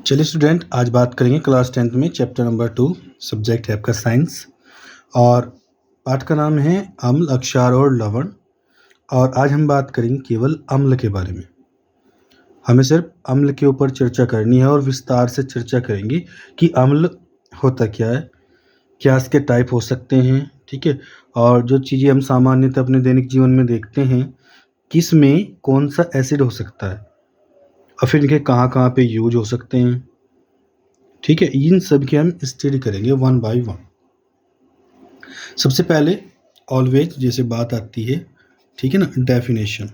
चलिए स्टूडेंट, आज बात करेंगे क्लास 10th में चैप्टर नंबर 2। सब्जेक्ट है आपका साइंस और पाठ का नाम है अम्ल, अक्षार और लवण। और आज हम बात करेंगे केवल अम्ल के बारे में। हमें सिर्फ अम्ल के ऊपर चर्चा करनी है और विस्तार से चर्चा करेंगे कि अम्ल होता क्या है, क्या इसके टाइप हो सकते हैं, ठीक है। और जो चीज़ें हम सामान्यतः अपने दैनिक जीवन में देखते हैं, किस में कौन सा एसिड हो सकता है और फिर इनके कहाँ कहाँ पे यूज हो सकते हैं, ठीक है। इन सब की हम स्टडी करेंगे वन बाय वन। सबसे पहले ऑलवेज जैसे बात आती है, ठीक है ना, डेफिनेशन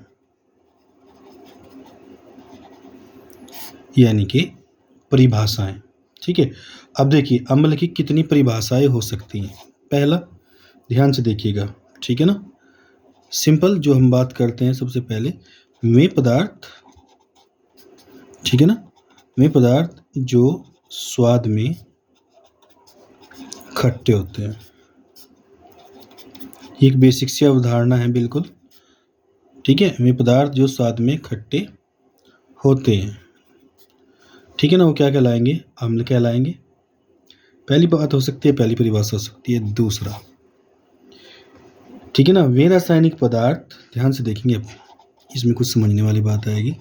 यानी कि परिभाषाएं, ठीक है। अब देखिए अम्ल की कितनी परिभाषाएं हो सकती हैं। पहला, ध्यान से देखिएगा, ठीक है ना। सिंपल जो हम बात करते हैं, सबसे पहले वे पदार्थ, ठीक है ना, वे पदार्थ जो स्वाद में खट्टे होते हैं। एक बेसिक सी अवधारणा है, बिल्कुल ठीक है। वे पदार्थ जो स्वाद में खट्टे होते हैं, ठीक है ना, वो क्या कहलाएंगे? अम्ल कहलाएंगे। पहली बात हो सकती है, पहली परिभाषा हो सकती है। दूसरा, ठीक है ना, वे रासायनिक पदार्थ, ध्यान से देखेंगे अब इसमें कुछ समझने वाली बात आएगी।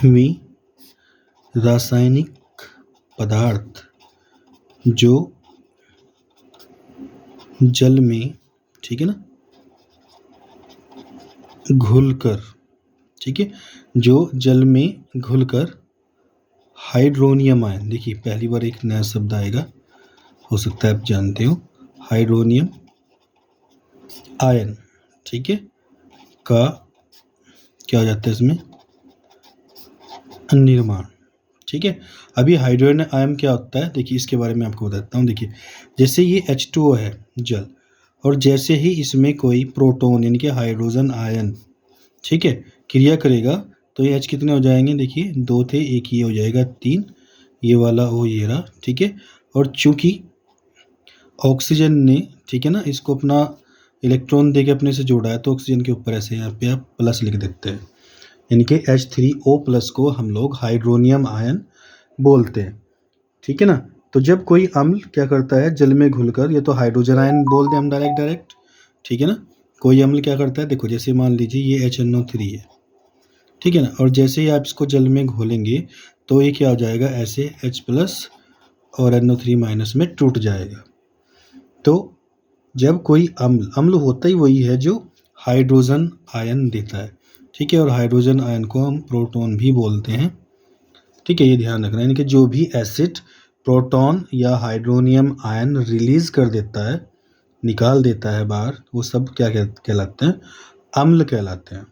वे रासायनिक पदार्थ जो जल में, ठीक है ना, घुलकर, ठीक है, जो जल में घुलकर हाइड्रोनियम आयन, देखिए पहली बार एक नया शब्द आएगा, हो सकता है आप जानते हो, हाइड्रोनियम आयन, ठीक है, का क्या हो जाता है इसमें? निर्माण, ठीक है। अभी हाइड्रोजन आयन क्या होता है, देखिए इसके बारे में आपको बताता हूँ। देखिए जैसे ये H2O है जल, और जैसे ही इसमें कोई प्रोटॉन यानी कि हाइड्रोजन आयन, ठीक है, क्रिया करेगा तो ये H कितने हो जाएंगे? देखिए 2 थे, एक ये हो जाएगा 3, ये वाला ओ ये रहा, ठीक है। और चूंकि ऑक्सीजन ने, ठीक है ना, इसको अपना इलेक्ट्रॉन देके अपने से जोड़ा है, तो ऑक्सीजन के ऊपर ऐसे यहाँ पे आप प्लस लिख देते हैं, यानी कि H3O+ को हम लोग हाइड्रोनियम आयन बोलते हैं, ठीक है ना। तो जब कोई अम्ल क्या करता है, जल में घुलकर, ये तो हाइड्रोजन आयन बोल दें हम डायरेक्ट, ठीक है ना। कोई अम्ल क्या करता है, देखो जैसे मान लीजिए ये HNO3 है, ठीक है ना, और जैसे ही आप इसको जल में घोलेंगे तो ये क्या हो जाएगा, ऐसे H+ और NO3- में टूट जाएगा। तो जब कोई अम्ल होता ही वही है जो हाइड्रोजन आयन देता है, ठीक है। और हाइड्रोजन आयन को हम प्रोटॉन भी बोलते हैं, ठीक है, ये ध्यान रखना। यानी कि जो भी एसिड प्रोटॉन या हाइड्रोनियम आयन रिलीज कर देता है, निकाल देता है बाहर, वो सब क्या कहलाते हैं? अम्ल कहलाते हैं।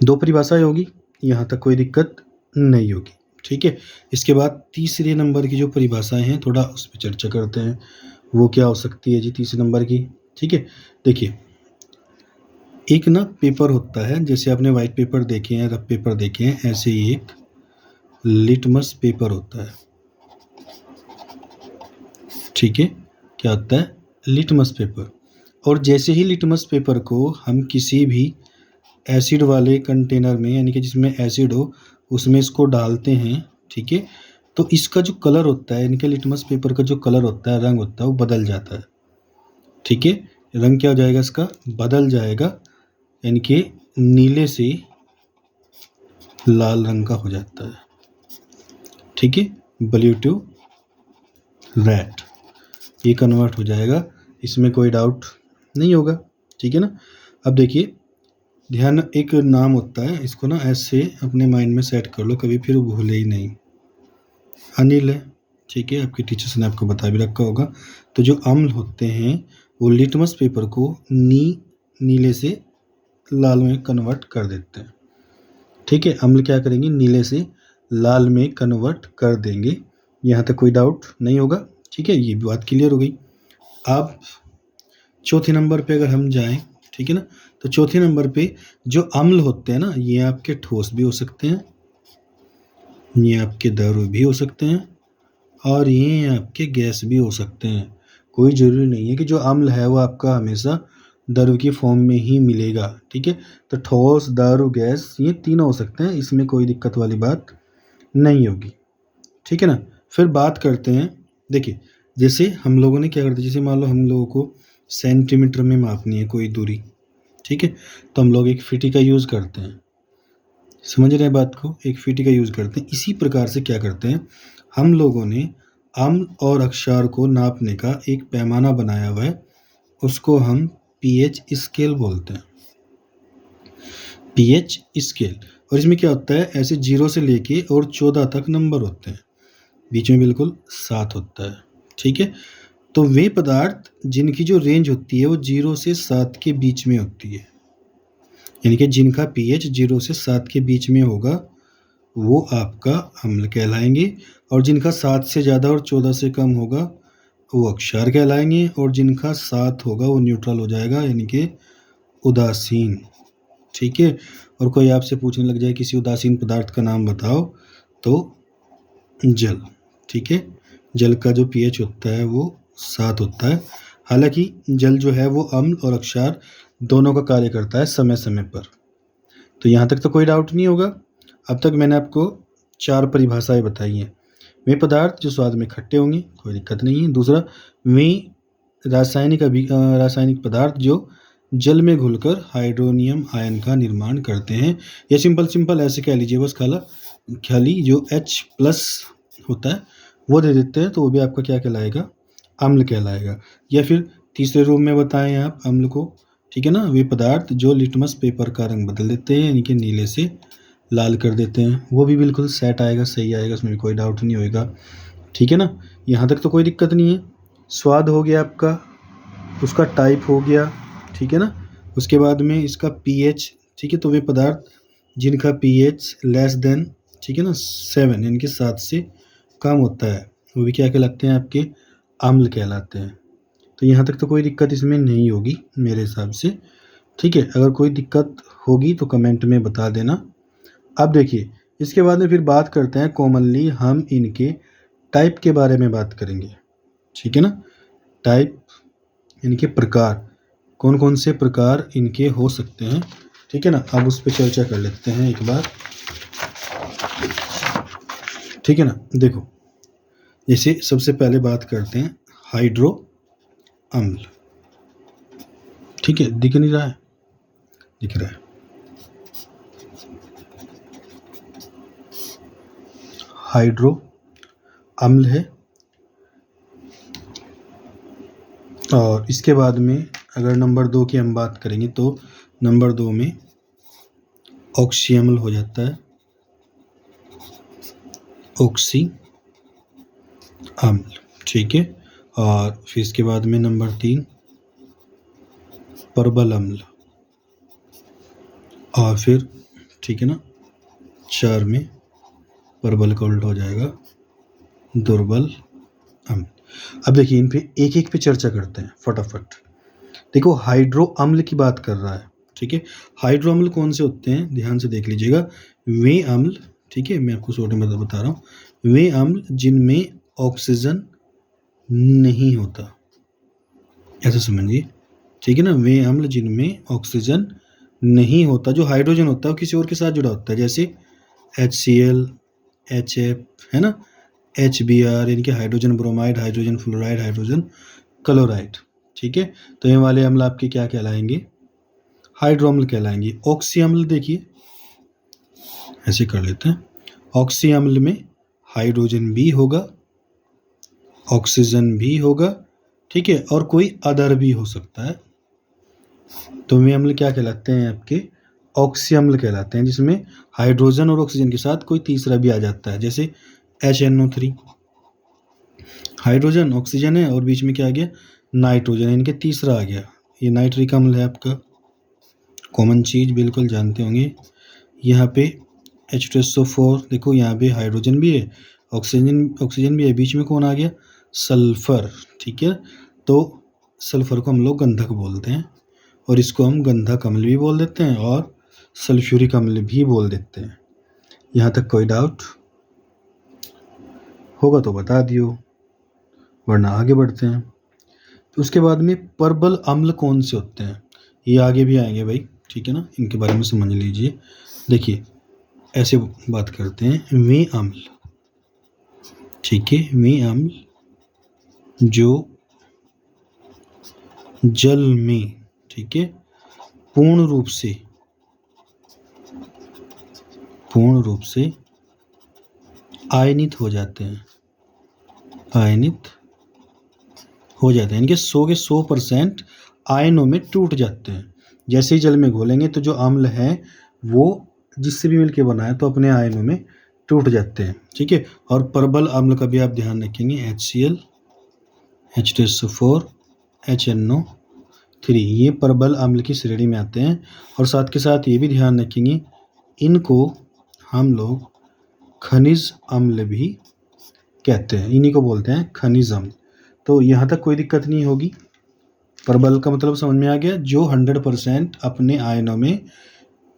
2 परिभाषाएं होगी, यहाँ तक कोई दिक्कत नहीं होगी, ठीक है। इसके बाद तीसरे नंबर की जो परिभाषाएं हैं, थोड़ा उस पर चर्चा करते हैं। वो क्या हो सकती है जी तीसरे नंबर की? ठीक है, देखिए एक ना पेपर होता है, जैसे आपने वाइट पेपर देखे हैं, रफ पेपर देखे हैं, ऐसे ही एक लिटमस पेपर होता है, ठीक है। क्या होता है? Litmus paper. और जैसे ही लिटमस पेपर को हम किसी भी एसिड वाले कंटेनर में, यानी कि जिसमें एसिड हो, उसमें इसको डालते हैं, ठीक है, तो इसका जो कलर होता है, यानी कि लिटमस पेपर का जो कलर होता है, रंग होता है, वो बदल जाता है, ठीक है। रंग क्या हो जाएगा इसका? बदल जाएगा, यानी कि नीले से लाल रंग का हो जाता है, ठीक है, ब्लू टू रेड, ये कन्वर्ट हो जाएगा, इसमें कोई डाउट नहीं होगा, ठीक है ना। अब देखिए ध्यान, एक नाम होता है, इसको ना ऐसे अपने माइंड में सेट कर लो, कभी फिर भूले ही नहीं। अनिल है, ठीक है, आपके टीचर्स ने आपको बता भी रखा होगा। तो जो अम्ल होते हैं वो लिटमस पेपर को नीले से लाल में कन्वर्ट कर देते हैं, ठीक है। अम्ल क्या करेंगे? नीले से लाल में कन्वर्ट कर देंगे। यहाँ तक कोई डाउट नहीं होगा, ठीक है, ये बात क्लियर हो गई। अब चौथे नंबर पे अगर हम जाएं, ठीक है ना, तो चौथे नंबर पे जो अम्ल होते हैं ना, ये आपके ठोस भी हो सकते हैं, ये आपके द्रव भी हो सकते हैं, और ये आपके गैस भी हो सकते हैं। कोई ज़रूरी नहीं है कि जो अम्ल है वो आपका हमेशा द्रव की फॉर्म में ही मिलेगा। ठीक है, तो ठोस, द्रव, गैस ये तीनों हो सकते हैं, इसमें कोई दिक्कत वाली बात नहीं होगी। ठीक है ना। फिर बात करते हैं, देखिए जैसे हम लोगों ने क्या करते हैं, जैसे मान लो हम लोगों को सेंटीमीटर में मापनी है कोई दूरी। ठीक है, तो हम लोग एक फीटी का यूज़ करते हैं, समझ रहे हैं बात को, एक फीटी का यूज़ करते हैं। इसी प्रकार से क्या करते हैं, हम लोगों ने अम्ल और अक्षार को नापने का एक पैमाना बनाया हुआ है, उसको हम पीएच स्केल बोलते हैं, पीएच स्केल। और इसमें क्या होता है, ऐसे 0 से लेके और 14 तक नंबर होते हैं, बीच में बिल्कुल 7 होता है। ठीक है, तो वे पदार्थ जिनकी जो रेंज होती है वो 0 से 7 के बीच में होती है, यानी कि जिनका पीएच 0 से 7 के बीच में होगा वो आपका अम्ल कहलाएंगे, और जिनका 7 से ज़्यादा और 14 से कम होगा वो अक्षार कहलाएंगे, और जिनका 7 होगा वो न्यूट्रल हो जाएगा, यानी कि उदासीन। ठीक है, और कोई आपसे पूछने लग जाए किसी उदासीन पदार्थ का नाम बताओ, तो जल। ठीक है, जल का जो पीएच होता है वो 7 होता है। हालांकि जल जो है वो अम्ल और अक्षार दोनों का कार्य करता है समय समय पर। तो यहाँ तक तो कोई डाउट नहीं होगा। अब तक मैंने आपको 4 परिभाषाएं बताई हैं। वे पदार्थ जो स्वाद में खट्टे होंगे, कोई दिक्कत नहीं है। दूसरा, वे रासायनिक पदार्थ जो जल में घुलकर हाइड्रोनियम आयन का निर्माण करते हैं, या सिंपल ऐसे कह लीजिए बस, खाली जो H+ होता है वो दे देते हैं, तो वो भी आपका क्या कहलाएगा, अम्ल कहलाएगा। या फिर तीसरे रूप में बताएं आप अम्ल को। ठीक है ना, वे पदार्थ जो लिटमस पेपर का रंग बदल देते हैं, यानी कि नीले से लाल कर देते हैं, वो भी बिल्कुल सेट आएगा, सही आएगा, उसमें भी कोई डाउट नहीं होएगा। ठीक है ना, यहाँ तक तो कोई दिक्कत नहीं है। स्वाद हो गया आपका, उसका टाइप हो गया। ठीक है ना, उसके बाद में इसका पीएच। ठीक है, तो वे पदार्थ जिनका पीएच लेस देन, ठीक है ना, 7 यानी कि 7 से कम होता है, वो भी क्या कहलाते हैं, आपके अम्ल कहलाते हैं। तो यहाँ तक तो कोई दिक्कत इसमें नहीं होगी मेरे हिसाब से। ठीक है, अगर कोई दिक्कत होगी तो कमेंट में बता देना। अब देखिए, इसके बाद में फिर बात करते हैं कॉमनली हम इनके टाइप के बारे में बात करेंगे। ठीक है ना, टाइप यानी कि प्रकार, कौन कौन से प्रकार इनके हो सकते हैं। ठीक है ना, अब उस पर चर्चा कर लेते हैं एक बार। ठीक है ना, देखो जैसे सबसे पहले बात करते हैं हाइड्रो अम्ल। ठीक है, दिख नहीं रहा है, दिख रहा है। हाइड्रो अम्ल है, और इसके बाद में अगर नंबर 2 की हम बात करेंगे तो नंबर 2 में ऑक्सी अम्ल हो जाता है, ऑक्सी अम्ल। ठीक है, और फिर इसके बाद में नंबर 3 परबल अम्ल, और फिर ठीक है ना 4 में परबल का उल्टा हो जाएगा दुर्बल अम्ल। अब देखिए इन पे एक एक पे चर्चा करते हैं फटाफट। देखो हाइड्रो अम्ल की बात कर रहा है। ठीक है, हाइड्रो अम्ल कौन से होते हैं, ध्यान से देख लीजिएगा। वे अम्ल, ठीक है, मैं आपको शॉर्ट में बता रहा हूँ, वे अम्ल जिनमें ऑक्सीजन नहीं होता, ऐसा समझिए। ठीक है ना, वे अम्ल जिनमें ऑक्सीजन नहीं होता, जो हाइड्रोजन होता है वो किसी और के साथ जुड़ा होता है, जैसे HCl, HF, है ना, HBr यानी कि hydrogen bromide, hydrogen fluoride, hydrogen chloride. ठीक है, तो ये वाले अम्ल आपके क्या कहलाएंगे, हाइड्रो अम्ल कहलाएंगे। ऑक्सी अम्ल देखिए ऐसे कर लेते हैं, ऑक्सी अम्ल में हाइड्रोजन भी होगा, ऑक्सीजन भी होगा, ठीक है, और कोई अदर भी हो सकता है। तो वे अम्ल क्या कहलाते हैं, आपके ऑक्सी अम्ल कहलाते हैं, जिसमें हाइड्रोजन और ऑक्सीजन के साथ कोई तीसरा भी आ जाता है, जैसे HNO3, हाइड्रोजन ऑक्सीजन है और बीच में क्या आ गया, नाइट्रोजन, इनके तीसरा आ गया, ये नाइट्रिक अम्ल है आपका। कॉमन चीज़ बिल्कुल जानते होंगे। यहाँ पे H2SO4, देखो यहाँ पे हाइड्रोजन भी है, ऑक्सीजन भी है, बीच में कौन आ गया, सल्फर। ठीक है, तो सल्फर को हम लोग गंधक बोलते हैं, और इसको हम गंधक अम्ल भी बोल देते हैं और सल्फ्यूरिक अम्ल भी बोल देते हैं। यहाँ तक कोई डाउट होगा तो बता दियो, वरना आगे बढ़ते हैं। तो उसके बाद में परबल अम्ल कौन से होते हैं, ये आगे भी आएंगे भाई, ठीक है ना, इनके बारे में समझ लीजिए। देखिए ऐसे बात करते हैं, वे अम्ल, ठीक है, वे अम्ल जो जल में, ठीक है, पूर्ण रूप से आयनित हो जाते हैं, आयनित हो जाते हैं, इनके 100% आयनों में टूट जाते हैं। जैसे ही जल में घोलेंगे तो जो अम्ल है वो जिससे भी मिलके बना है तो अपने आयनों में टूट जाते हैं, ठीक है। और प्रबल अम्ल का भी आप ध्यान रखेंगे, HCl, H2SO4, HNO3, ये प्रबल अम्ल की श्रेणी में आते हैं। और साथ के साथ ये भी ध्यान रखेंगे, इनको हम लोग खनिज अम्ल भी कहते हैं, इन्हीं को बोलते हैं खनिज अम्ल। तो यहाँ तक कोई दिक्कत नहीं होगी। प्रबल का मतलब समझ में आ गया, जो 100% अपने आयनों में,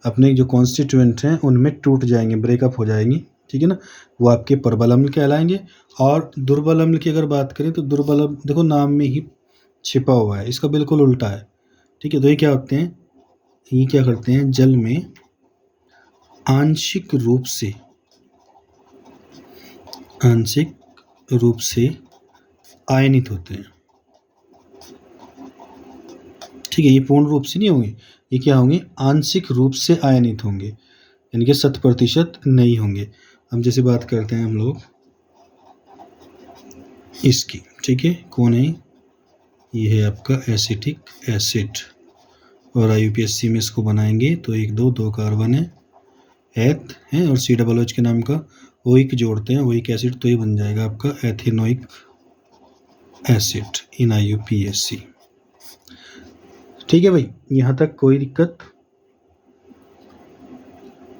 अपने जो कॉन्स्टिट्यूएंट हैं उनमें टूट जाएंगे, ब्रेकअप हो जाएंगे, ठीक है ना, वो आपके प्रबल अम्ल कहलाएंगे। और दुर्बल अम्ल की अगर बात करें तो दुर्बल अम्ल देखो नाम में ही छिपा हुआ है, इसका बिल्कुल उल्टा है, ठीक है। तो ये क्या होते हैं, ये क्या करते हैं, जल में आंशिक रूप से आयनित होते हैं, ठीक है। ये पूर्ण रूप से नहीं होंगे, ये क्या होंगे, आंशिक रूप से आयनित होंगे, यानी कि 100% नहीं होंगे। हम जैसे बात करते हैं हम लोग इसकी, ठीक है, कौन है, ये है आपका एसिटिक एसिड। और IUPAC में इसको बनाएंगे तो 1 2 2 कार्बन है, एथ है, और COOH के नाम का ओइक जोड़ते हैं, ओइक एसिड, तो ये बन जाएगा आपका एथेनोइक एसिड इन IUPAC, ठीक है भाई, यहाँ तक कोई दिक्कत।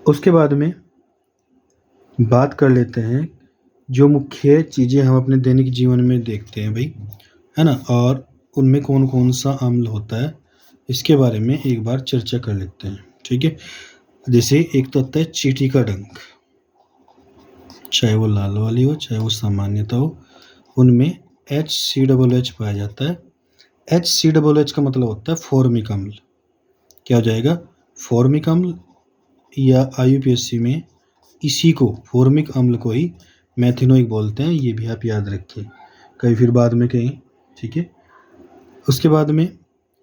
उसके बाद में बात कर लेते हैं जो मुख्य चीज़ें हम अपने दैनिक जीवन में देखते हैं भाई, है ना, और उनमें कौन कौन सा अम्ल होता है इसके बारे में एक बार चर्चा कर लेते हैं, ठीक है। जैसे एक तो होता है चींटी का डंक, चाहे वो लाल वाली हो चाहे वो सामान्यता हो, उनमें HCOOH पाया जाता है। HCOOH का मतलब होता है फॉर्मिक अम्ल। क्या हो जाएगा, फॉर्मिक अम्ल, या IUPAC में इसी को फॉर्मिक अम्ल को ही मैथिनोइक बोलते हैं, ये भी आप याद रखें, कहीं फिर बाद में कहीं, ठीक है। उसके बाद में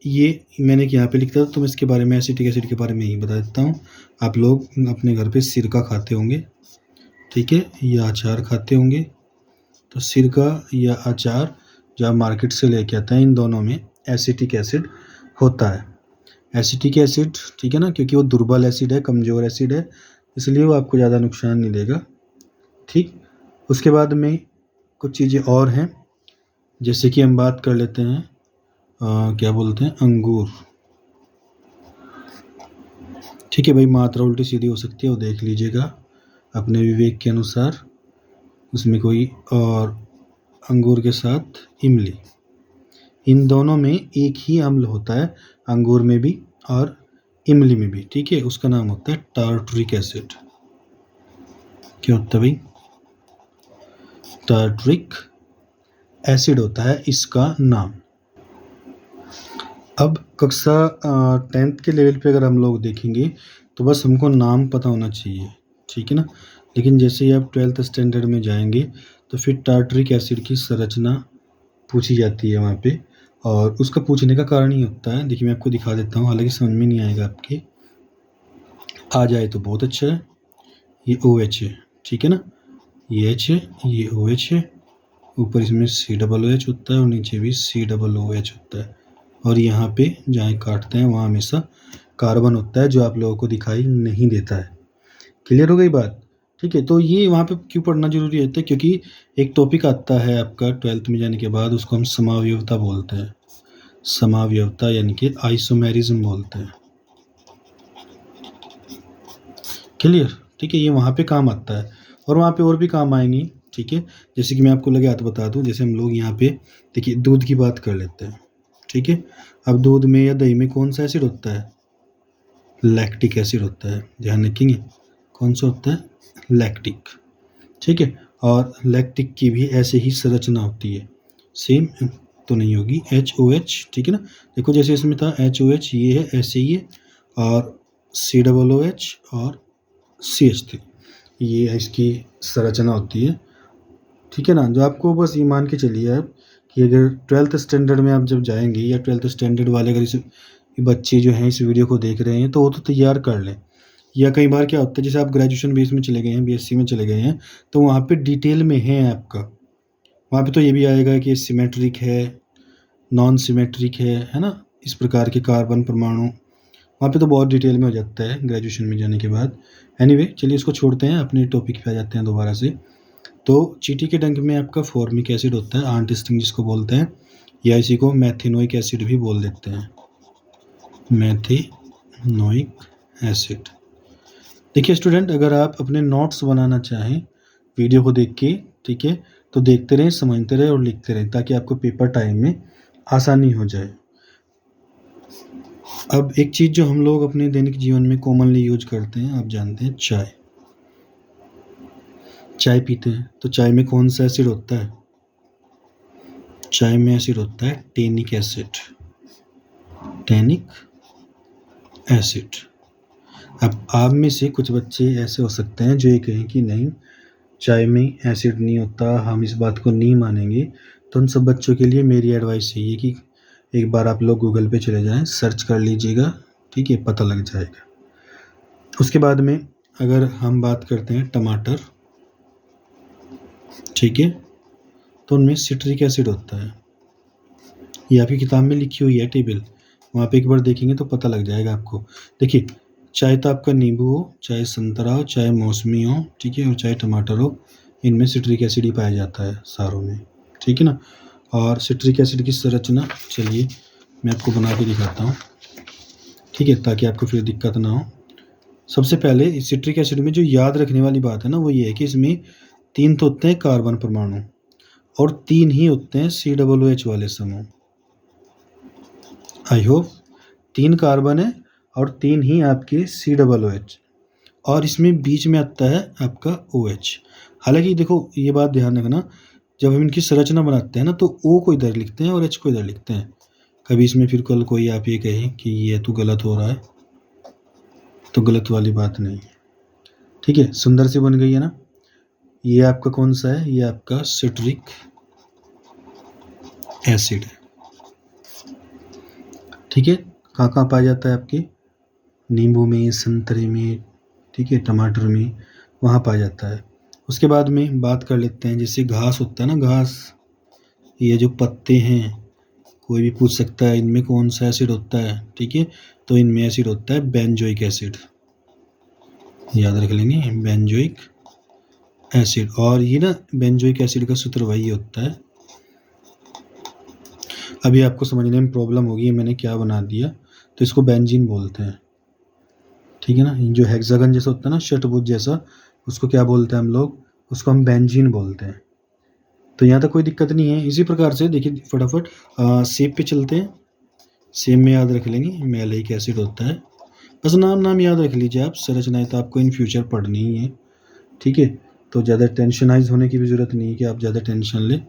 ये मैंने यहाँ पे लिखा था, तो मैं इसके बारे में, एसिटिक एसिड के बारे में ही बता देता हूँ। आप लोग अपने घर पे सिरका खाते होंगे, ठीक है, या अचार खाते होंगे, तो सिरका या अचार जो आप मार्केट से लेके आते हैं, इन दोनों में एसिटिक एसिड होता है। एसिटिक एसिड, ठीक है ना, क्योंकि वो दुर्बल एसिड है, कमज़ोर एसिड है, इसलिए वो आपको ज़्यादा नुकसान नहीं देगा, ठीक। उसके बाद में कुछ चीज़ें और हैं, जैसे कि हम बात कर लेते हैं क्या बोलते हैं, अंगूर, ठीक है भाई, मात्रा उल्टी सीधी हो सकती है, वो देख लीजिएगा अपने विवेक के अनुसार, उसमें कोई, और अंगूर के साथ इमली, इन दोनों में एक ही अम्ल होता है, अंगूर में भी और इमली में भी, ठीक है, उसका नाम होता है टार्टरिक एसिड। क्या होता है भाई, टार्टरिक एसिड होता है इसका नाम। अब कक्षा 10th के लेवल पे अगर हम लोग देखेंगे तो बस हमको नाम पता होना चाहिए, ठीक है ना, लेकिन जैसे ही आप 12th स्टैंडर्ड में जाएंगे तो फिर टार्टरिक एसिड की संरचना पूछी जाती है वहाँ पे, और उसका पूछने का कारण ही होता है, देखिए मैं आपको दिखा देता हूँ, हालांकि समझ में नहीं आएगा आपके, आ जाए तो बहुत अच्छा है। ये OH है, ठीक है ना, ये H है, ये OH है, ऊपर इसमें COOH होता है और नीचे भी COOH होता है, और यहाँ पे जहाँ काटते हैं वहाँ हमेशा कार्बन होता है जो आप लोगों को दिखाई नहीं देता है। क्लियर हो गई बात, ठीक है। तो ये वहाँ पे क्यों पढ़ना जरूरी होता है, क्योंकि एक टॉपिक आता है आपका 12th में जाने के बाद, उसको हम समावयवता बोलते हैं, समावयवता यानी कि आइसोमेरिज्म बोलते हैं। क्लियर, ठीक है, ये वहाँ पे काम आता है और वहाँ पे और भी काम आएंगी, ठीक है। जैसे कि मैं आपको लगे हाथ बता दूँ, जैसे हम लोग यहाँ पे देखिए दूध की बात कर लेते हैं, ठीक है। अब दूध में या दही में कौन सा एसिड होता है, लैक्टिक एसिड होता है, ध्यान रखेंगे, कौन सा होता है, लैक्टिक, ठीक है। और लैक्टिक की भी ऐसे ही संरचना होती है, सेम तो नहीं होगी, HOH, ठीक है ना। देखो जैसे इसमें था HOH, ये है ऐसे ही है, और COOH और CH3, ये इसकी संरचना होती है, ठीक है ना। जो आपको बस ये मान के चलिए आप कि अगर 12th स्टैंडर्ड में आप जब जाएंगे, या 12th स्टैंडर्ड वाले अगर इस बच्चे जो हैं इस वीडियो को देख रहे हैं, तो वो तो तैयार कर लें। या कई बार क्या होता है, जैसे आप ग्रेजुएशन बेस में चले गए हैं, BSc में चले गए हैं, तो वहाँ पे डिटेल में है आपका, वहाँ पे तो ये भी आएगा कि सिमेट्रिक है, नॉन सिमेट्रिक है ना, इस प्रकार के कार्बन परमाणु, वहाँ पे तो बहुत डिटेल में हो जाता है ग्रेजुएशन में जाने के बाद। एनीवे चलिए इसको छोड़ते हैं, अपने टॉपिक पे आ जाते हैं दोबारा से। तो चींटी के डंक में आपका फॉर्मिक एसिड होता है, आंटिस्टिंग जिसको बोलते हैं, या इसी को मैथिनोइक एसिड भी बोल देते हैं, मैथिनोइक एसिड। देखिए स्टूडेंट, अगर आप अपने नोट्स बनाना चाहें वीडियो को देख के, ठीक है, तो देखते रहें, समझते रहें और लिखते रहें, ताकि आपको पेपर टाइम में आसानी हो जाए। अब एक चीज़ जो हम लोग अपने दैनिक जीवन में कॉमनली यूज करते हैं, आप जानते हैं, चाय। चाय पीते हैं तो चाय में कौन सा एसिड होता है? चाय में एसिड होता है टेनिक एसिड, टेनिक एसिड। अब आप में से कुछ बच्चे ऐसे हो सकते हैं जो ये कहें कि नहीं, चाय में एसिड नहीं होता, हम इस बात को नहीं मानेंगे। तो उन सब बच्चों के लिए मेरी एडवाइस यही है कि एक बार आप लोग गूगल पे चले जाएं, सर्च कर लीजिएगा, ठीक है, पता लग जाएगा। उसके बाद में अगर हम बात करते हैं टमाटर, ठीक है, तो उनमें सिट्रिक एसिड होता है, ये आपकी किताब में लिखी हुई है टेबल, वहाँ पे एक बार देखेंगे तो पता लग जाएगा आपको। देखिए, चाहे तो आपका नींबू हो, चाहे संतरा हो, चाहे मौसमी हो, ठीक है, और चाहे टमाटर हो, इनमें सिट्रिक एसिड ही पाया जाता है सारों में, ठीक है ना। और सिट्रिक एसिड की संरचना चलिए मैं आपको बना के दिखाता हूँ, ठीक है, ताकि आपको फिर दिक्कत ना हो। सबसे पहले सिट्रिक एसिड में जो याद रखने वाली बात है ना, वो ये है कि इसमें 3 तो होते हैं कार्बन परमाणु, और 3 ही होते हैं COOH वाले समूह। आई होप 3 कार्बन है और 3 ही आपके COOH, और इसमें बीच में आता है आपका OH। हालांकि देखो ये बात ध्यान रखना, जब हम इनकी संरचना बनाते हैं ना, तो O को इधर लिखते हैं और H को इधर लिखते हैं। कभी इसमें फिर कल कोई आप ये कहे कि ये तो गलत हो रहा है, तो गलत वाली बात नहीं है, ठीक है। सुंदर से बन गई है ना। ये आपका कौन सा है? ये आपका सिट्रिक एसिड है, ठीक है। कहाँ कहाँ पाया जाता है? आपके नींबू में, संतरे में, ठीक है, टमाटर में, वहाँ पाया जाता है। उसके बाद में बात कर लेते हैं, जैसे घास होता है ना, घास, ये जो पत्ते हैं, कोई भी पूछ सकता है इनमें कौन सा एसिड होता है, ठीक है, तो इनमें एसिड होता है बेंजोइक एसिड, याद रख लेंगे, बेंजोइक एसिड। और ये ना बेंजोइक एसिड का सूत्र वही होता है। अभी आपको समझने में प्रॉब्लम होगी मैंने क्या बना दिया, तो इसको बेंजीन बोलते हैं, ठीक है ना। जो हेक्सागन जैसा होता है ना, षटभुज जैसा, उसको क्या बोलते हैं हम लोग? उसको हम बेंजीन बोलते हैं। तो यहाँ तक कोई दिक्कत नहीं है। इसी प्रकार से देखिए फटाफट सेब पे चलते हैं। सेब में याद रख लेंगे मैलिक एसिड होता है, बस नाम याद रख लीजिए आप, संरचनाएं तो आपको इन फ्यूचर पढ़नी ही है, ठीक है। तो ज़्यादा टेंशनाइज होने की भी ज़रूरत नहीं है कि आप ज़्यादा टेंशन लें।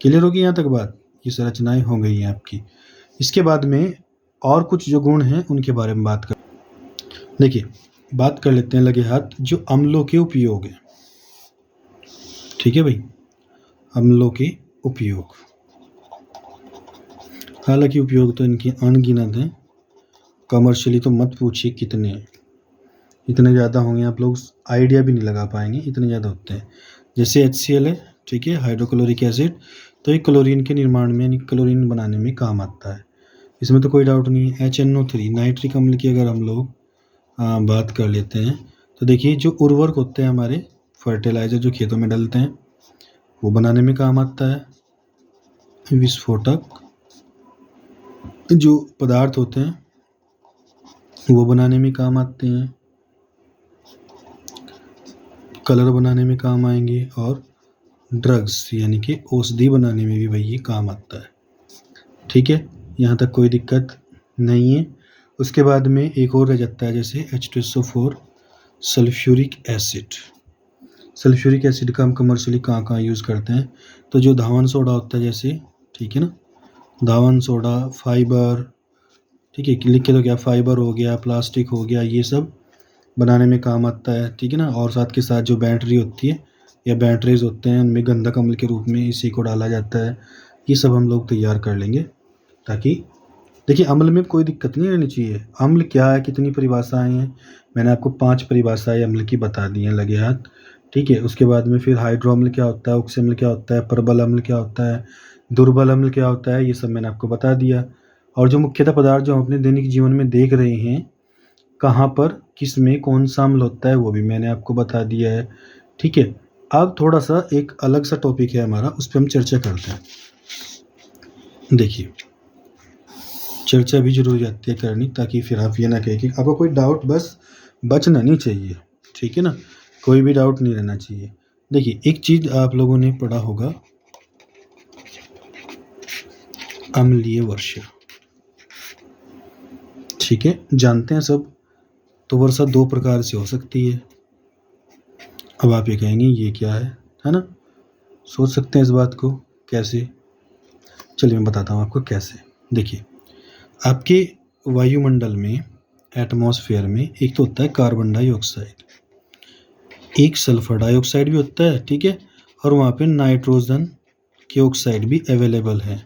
क्लियर होगी यहाँ तक बात? ये संरचनाएं हो गई हैं आपकी। इसके बाद में और कुछ जो गुण हैं उनके बारे में बात कर, देखिए बात कर लेते हैं लगे हाथ, जो अम्लों के उपयोग है, ठीक है भाई, अम्लों के उपयोग। हालांकि उपयोग तो इनके अनगिनत हैं, कमर्शियली तो मत पूछिए कितने, इतने ज़्यादा होंगे आप लोग आइडिया भी नहीं लगा पाएंगे, इतने ज़्यादा होते हैं। जैसे HCl है, ठीक है, हाइड्रोक्लोरिक एसिड, तो ये क्लोरीन के निर्माण में यानी क्लोरीन बनाने में काम आता है, इसमें तो कोई डाउट नहीं है। HNO3 नाइट्रिक अम्ल की अगर हम लोग बात कर लेते हैं, तो देखिए जो उर्वरक होते हैं हमारे, फर्टिलाइज़र जो खेतों में डलते हैं, वो बनाने में काम आता है। विस्फोटक जो पदार्थ होते हैं वो बनाने में काम आते हैं, कलर बनाने में काम आएंगे, और ड्रग्स यानी कि औषधि बनाने में भी वही काम आता है, ठीक है। यहाँ तक कोई दिक्कत नहीं है। उसके बाद में एक और रह जाता है, जैसे H2SO4 sulphuric acid. Sulphuric acid का हम कमर्शियली कहाँ यूज़ करते हैं? तो जो धावन सोडा होता है जैसे, ठीक है ना, दावन सोडा, फाइबर, ठीक है, लिख के तो क्या, फाइबर हो गया, प्लास्टिक हो गया, ये सब बनाने में काम आता है, ठीक है ना। और साथ के साथ जो बैटरी होती है या बैटरीज होते हैं उनमें गंधक अम्ल के रूप में इसी को डाला जाता है। ये सब हम लोग तैयार कर लेंगे ताकि देखिए अम्ल में कोई दिक्कत नहीं रहनी चाहिए। अम्ल क्या है, कितनी परिभाषाएं हैं, मैंने आपको 5 परिभाषाएं अम्ल की बता दी हैं लगे हाथ, ठीक है। उसके बाद में फिर हाइड्रो अम्ल क्या होता है, ऑक्सी अम्ल क्या होता है, प्रबल अम्ल क्या होता है, दुर्बल अम्ल क्या होता है, ये सब मैंने आपको बता दिया। और जो मुख्यतः पदार्थ जो हम अपने दैनिक जीवन में देख रहे हैं, कहाँ पर किस में कौन सा अम्ल होता है, वो भी मैंने आपको बता दिया है, ठीक है। अब थोड़ा सा एक अलग सा टॉपिक है हमारा, उस पर हम चर्चा करते हैं। देखिए चर्चा भी जरूर जाती है करनी, ताकि फिर आप ये ना कहें कि आपको कोई डाउट बस बचना नहीं चाहिए, ठीक है ना, कोई भी डाउट नहीं रहना चाहिए। देखिए एक चीज़ आप लोगों ने पढ़ा होगा, अम्लीय वर्षा, ठीक है, जानते हैं सब। तो वर्षा 2 प्रकार से हो सकती है। अब आप ये कहेंगे ये क्या है ना, सोच सकते हैं इस बात को कैसे। चलिए मैं बताता हूँ आपको कैसे। देखिए आपके वायुमंडल में, एटमॉस्फेयर में, एक तो होता है कार्बन डाइऑक्साइड, एक सल्फर डाइऑक्साइड भी होता है, ठीक है, और वहाँ पे नाइट्रोजन के ऑक्साइड भी अवेलेबल है,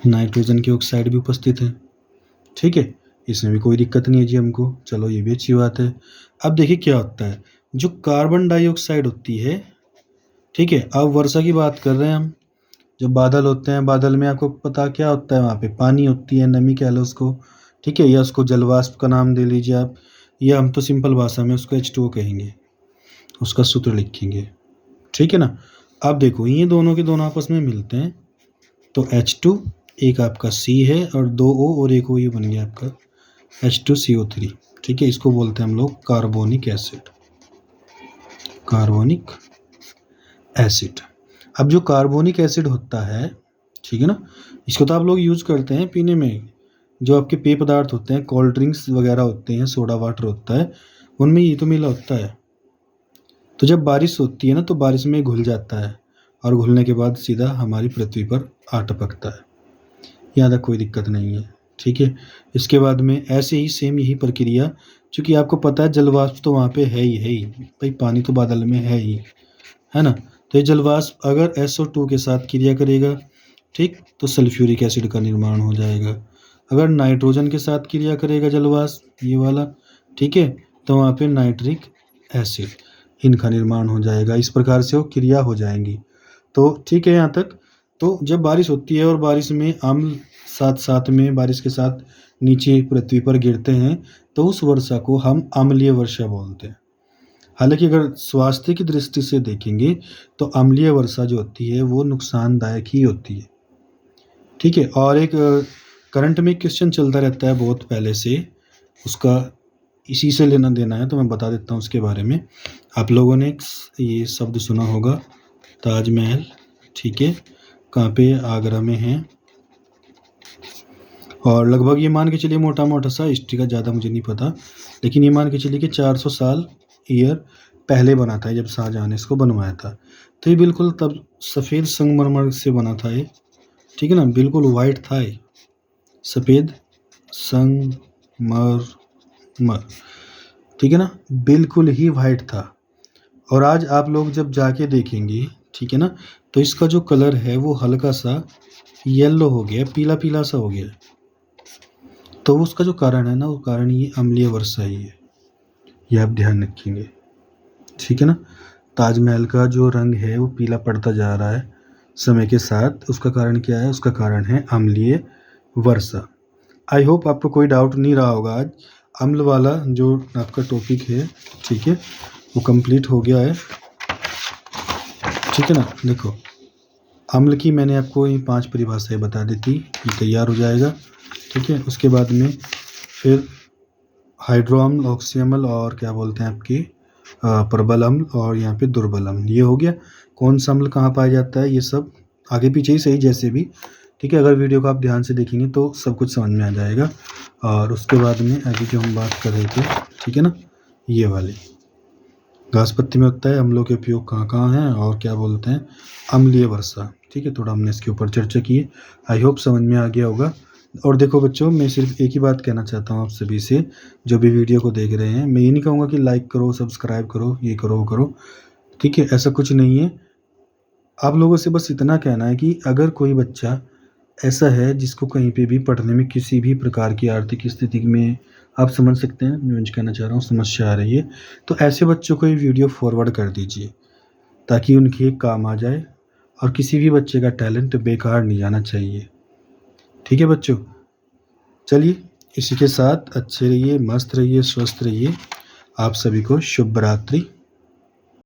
नाइट्रोजन के ऑक्साइड भी उपस्थित है, ठीक है। इसमें भी कोई दिक्कत नहीं है जी हमको, चलो ये भी अच्छी बात है। अब देखिए क्या होता है, जो कार्बन डाइऑक्साइड होती है, ठीक है, अब वर्षा की बात कर रहे हैं हम, जब बादल होते हैं, बादल में आपको पता क्या होता है, वहाँ पे पानी होती है, नमी कह लो उसको, ठीक है, या उसको जलवाष्प का नाम दे लीजिए आप, या हम तो सिंपल भाषा में उसको H2O कहेंगे, उसका सूत्र लिखेंगे, ठीक है ना। अब देखो ये दोनों के दोनों आपस में मिलते हैं तो H2, एक आपका C है और 2 O और एक O, ये बन गया आपका H2CO3, ठीक है। इसको बोलते हैं हम लोग कार्बोनिक एसिड, कार्बोनिक एसिड। अब जो कार्बोनिक एसिड होता है, ठीक है ना, इसको तो आप लोग यूज़ करते हैं पीने में, जो आपके पेय पदार्थ होते हैं, कोल्ड ड्रिंक्स वगैरह होते हैं, सोडा वाटर होता है, उनमें ये तो मिला होता है। तो जब बारिश होती है ना तो बारिश में घुल जाता है और घुलने के बाद सीधा हमारी पृथ्वी पर आ टपकता है, यहाँ तक कोई दिक्कत नहीं है, ठीक है। इसके बाद में ऐसे ही सेम यही प्रक्रिया, चूँकि आपको पता है जलवाष्प तो वहाँ पे है ही भाई, पानी तो बादल में है ना। तो ये जलवाष्प अगर SO2 के साथ क्रिया करेगा, ठीक, तो सल्फ्यूरिक एसिड का निर्माण हो जाएगा। अगर नाइट्रोजन के साथ क्रिया करेगा जलवाष्प, ये वाला, ठीक है, तो वहाँ पे नाइट्रिक एसिड, इनका निर्माण हो जाएगा। इस प्रकार से वो क्रिया हो जाएंगी। तो ठीक है यहाँ तक। तो जब बारिश होती है और बारिश में अम्ल साथ साथ में बारिश के साथ नीचे पृथ्वी पर गिरते हैं, तो उस वर्षा को हम अम्लीय वर्षा बोलते हैं। हालांकि अगर स्वास्थ्य की दृष्टि से देखेंगे तो अम्लीय वर्षा जो होती है वो नुकसानदायक ही होती है, ठीक है। और एक करंट में क्वेश्चन चलता रहता है बहुत पहले से, उसका इसी से लेना देना है, तो मैं बता देता हूँ उसके बारे में। आप लोगों ने ये शब्द सुना होगा, ताजमहल, ठीक है, कहाँ पे, आगरा में है। और लगभग ये मान के चलिए, मोटा मोटा सा, हिस्ट्री का ज़्यादा मुझे नहीं पता, लेकिन ये मान के चलिए कि 400 साल ईयर पहले बना था, जब शाहजहाँ ने इसको बनवाया था। तो ये बिल्कुल तब सफ़ेद संगमरमर से बना था ये, ठीक है ना, बिल्कुल वाइट था ये, सफ़ेद संगमरमर, ठीक है ना, बिल्कुल ही वाइट था। और आज आप लोग जब जाके देखेंगे, ठीक है ना, तो इसका जो कलर है वो हल्का सा येलो हो गया, पीला पीला सा हो गया। तो उसका जो कारण है ना, वो कारण ये अम्लीय वर्षा ही है, ये आप ध्यान रखेंगे, ठीक है ना। ताजमहल का जो रंग है वो पीला पड़ता जा रहा है समय के साथ, उसका कारण क्या है, उसका कारण है अम्लीय वर्षा। आई होप आपको कोई डाउट नहीं रहा होगा। आज अम्ल वाला जो आपका टॉपिक है, ठीक है, वो कंप्लीट हो गया है, ठीक है ना। देखो अम्ल की मैंने आपको ये 5 परिभाषाएं बता दी थी, ये तैयार हो जाएगा, ठीक है। उसके बाद में फिर हाइड्रो अम्ल, ऑक्सी अम्ल, और क्या बोलते हैं आपकी प्रबल अम्ल, और यहाँ पे दुर्बल अम्ल, ये हो गया। कौन सा अम्ल कहाँ पाया जाता है, ये सब आगे पीछे ही सही जैसे भी, ठीक है। अगर वीडियो को आप ध्यान से देखेंगे तो सब कुछ समझ में आ जाएगा। और उसके बाद में अभी जो हम बात कर रहे थे, ठीक है ना, ये वाली, घास पत्ती में होता है, अम्लों के उपयोग कहाँ कहाँ हैं और क्या बोलते हैं अम्लीय वर्षा। ठीक है, थोड़ा हमने इसके ऊपर चर्चा की है। आई होप समझ में आ गया होगा। और देखो बच्चों, मैं सिर्फ एक ही बात कहना चाहता हूँ आप सभी से, जो भी वीडियो को देख रहे हैं। मैं ये नहीं कहूँगा कि लाइक करो, सब्सक्राइब करो, ये करो वो करो। ठीक है, ऐसा कुछ नहीं है। आप लोगों से बस इतना कहना है कि अगर कोई बच्चा ऐसा है जिसको कहीं पे भी पढ़ने में किसी भी प्रकार की आर्थिक स्थिति में, आप समझ सकते हैं मैं जो कहना चाह रहा हूँ, समस्या आ रही है, तो ऐसे बच्चों को ये वीडियो फॉरवर्ड कर दीजिए ताकि उनके एक काम आ जाए और किसी भी बच्चे का टैलेंट बेकार नहीं जाना चाहिए। ठीक है बच्चों, चलिए इसी के साथ अच्छे रहिए, मस्त रहिए, स्वस्थ रहिए। आप सभी को शुभ रात्रि।